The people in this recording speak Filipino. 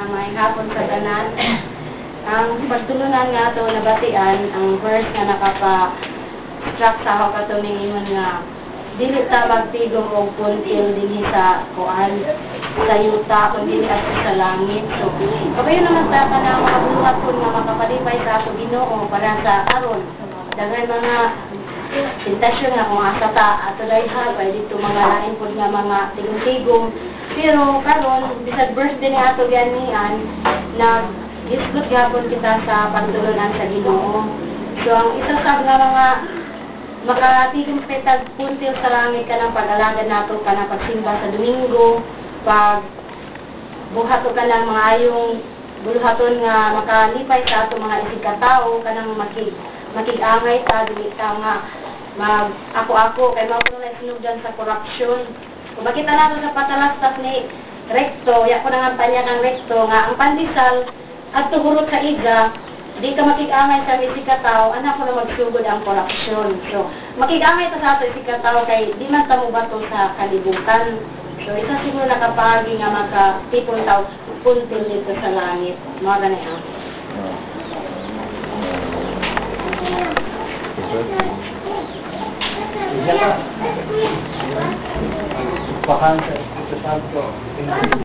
May hapon sa tanan. Ang pagtulunan nga ito nabatian, ang verse nga nakapa-struck sa ako katumingon nga dili ta magtigong og puntil dinhi sa kuan sa yuta kundi sa langit. So, kabayo naman ta na mga buhat kun nga makapalipay sa ato Ginoo para sa aron daghan mga tentasyon nga kung asa ta ato dayha pwede dito mga lain pud nga mga tigong-tigong. Pero karon bisag birthday ni ato ganian na isgot gapon kita sa pagtulunan sa Ginoo. So ang isa sa mga makatigong petag puntil sa langit ka ng pag-alagad nato ka ng pagsimba sa Domingo, pag buhato ka ng mga ayong buluhaton nga makalipay sa ato mga isig katao ka ng makig-angay ta dili ta nga ako kay mao na sinugdan sa korupsyon. Kung makita nato sa patalastas ni Recto, ya ko nang tanya kang Recto nga ang pandesal at tuhurot sa iga, di ka makig-angay sa isig katao, anak ko na magsugod ang korupsyon. So, makig-angay ta sa ato isig katao kay di man ta mo bato sa kalibutan. So, isa siguro nakapagi nga makatipon tao puntil dito sa langit. Mga ganyan. Pakan sa